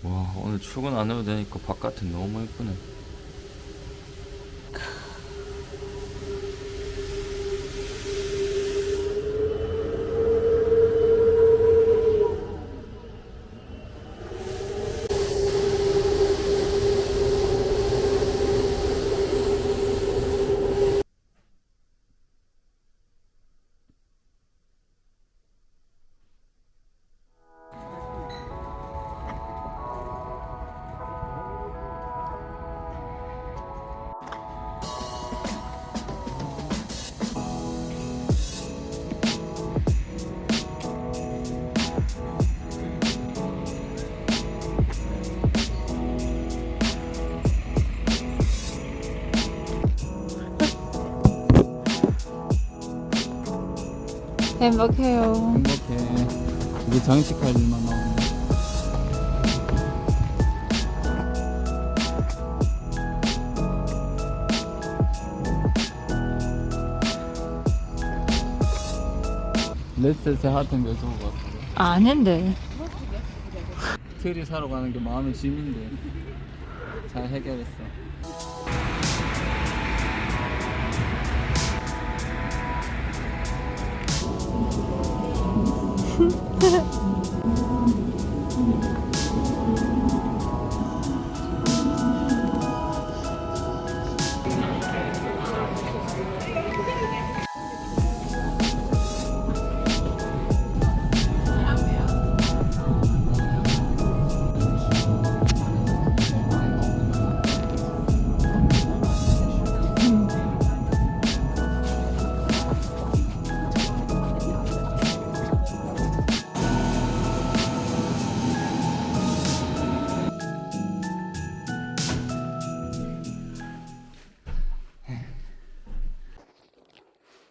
와, 오늘 출근 안 해도 되니까 바깥은 너무 예쁘네. 행복해요. 행복해. 이게 장식할 일만 나오네. 레스세 하튼 왜 저거 같아? 아닌데. 트리 사러 가는 게 마음의 짐인데 잘 해결했어.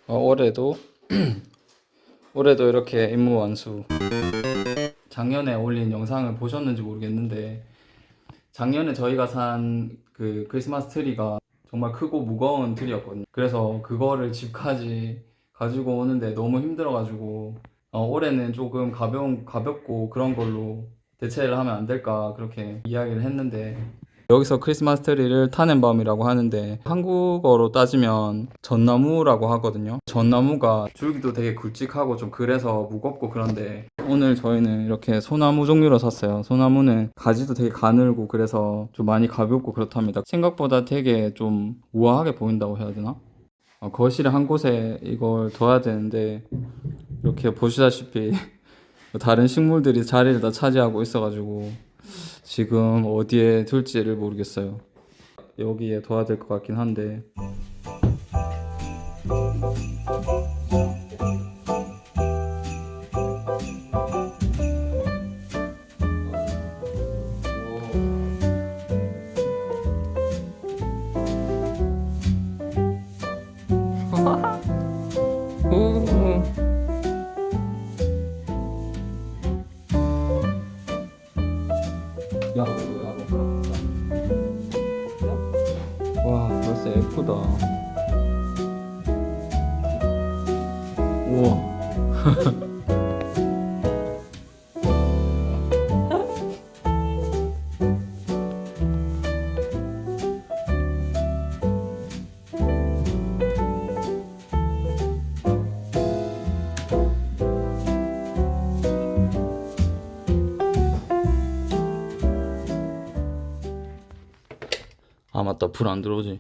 올해도 올해도 이렇게 임무 완수. 작년에 올린 영상을 보셨는지 모르겠는데 작년에 저희가 산 그 크리스마스 트리가 정말 크고 무거운 트리였거든요. 그래서 그거를 집까지 가지고 오는데 너무 힘들어가지고 올해는 조금 가볍고 그런 걸로 대체를 하면 안 될까 그렇게 이야기를 했는데 여기서 크리스마스 트리를 타넨바움이라고 하는데 한국어로 따지면 전나무라고 하거든요. 전나무가 줄기도 되게 굵직하고 좀 그래서 무겁고 그런데 오늘 저희는 이렇게 소나무 종류로 샀어요. 소나무는 가지도 되게 가늘고 그래서 좀 많이 가볍고 그렇답니다. 생각보다 되게 좀 우아하게 보인다고 해야 되나? 거실에 한 곳에 이걸 둬야 되는데 이렇게 보시다시피 다른 식물들이 자리를 다 차지하고 있어가지고 지금 어디에 둘지를 모르겠어요. 여기에 둬야 될 것 같긴 한데 야, 와, 벌써 예쁘다. 우와. 아, 맞다. 불 안 들어오지.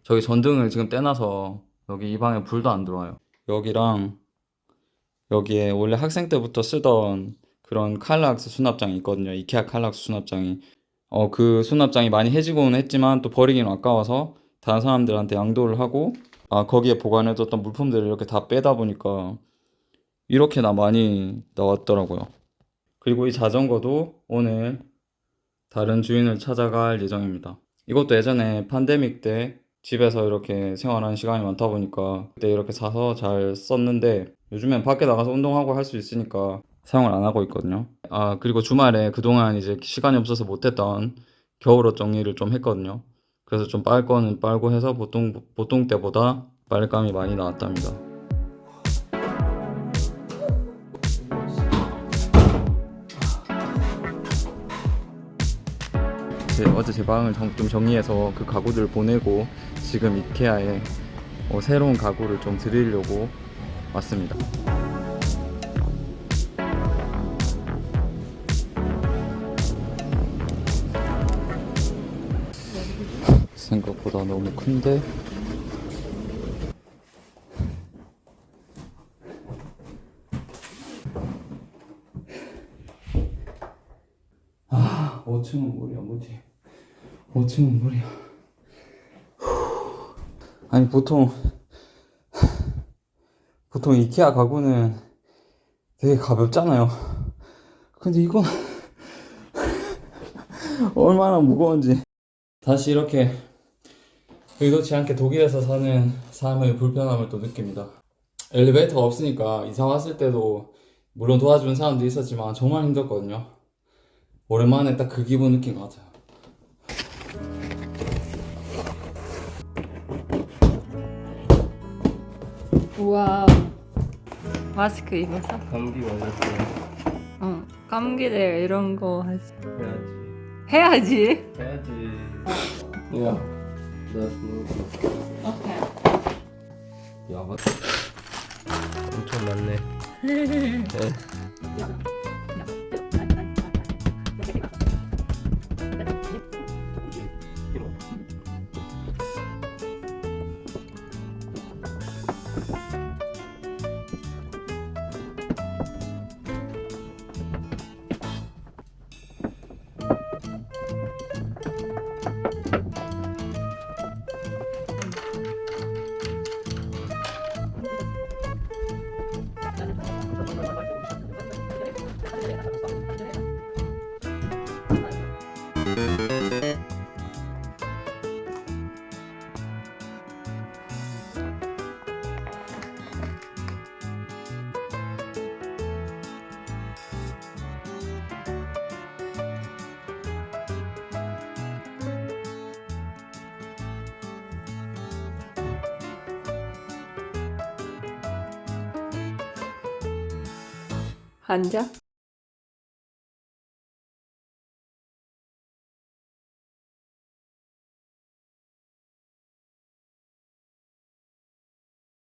저기 전등을 지금 떼놔서 여기 이 방에 불도 안 들어와요. 여기랑 여기에 원래 학생 때부터 쓰던 그런 칼락스 수납장이 있거든요. 이케아 칼락스 수납장이. 그 수납장이 많이 해지고는 했지만 또 버리기는 아까워서 다른 사람들한테 양도를 하고 거기에 보관해뒀던 물품들을 이렇게 다 빼다 보니까 이렇게나 많이 나왔더라고요. 그리고 이 자전거도 오늘 다른 주인을 찾아갈 예정입니다. 이것도 예전에 팬데믹 때 집에서 이렇게 생활하는 시간이 많다 보니까 그때 이렇게 사서 잘 썼는데 요즘엔 밖에 나가서 운동하고 할 수 있으니까 사용을 안 하고 있거든요. 그리고 주말에 그동안 이제 시간이 없어서 못했던 겨울옷 정리를 좀 했거든요. 그래서 좀 빨 거는 빨고 해서 보통 때보다 빨감이 많이 나왔답니다. 어제 제 방을 좀 정리해서 그 가구들을 보내고 지금 이케아에 새로운 가구를 좀 드리려고 왔습니다. 생각보다 너무 큰데? 아, 5층은 무리야, 무리. 5층은 무리야. 아니, 보통 이케아 가구는 되게 가볍잖아요. 근데 이건 얼마나 무거운지. 다시 이렇게 의도치 않게 독일에서 사는 삶의 불편함을 또 느낍니다. 엘리베이터가 없으니까 이사 왔을 때도 물론 도와주는 사람도 있었지만 정말 힘들었거든요. 오랜만에 딱 그 기분 느낀 것 같아요. 우와. 마스크 입어서? 감기 걸렸어. 어. 감기들 이런 거 해야지. 해야지. 해야지. 야, 나 오케이. 야가 엄청 많네. 앉아?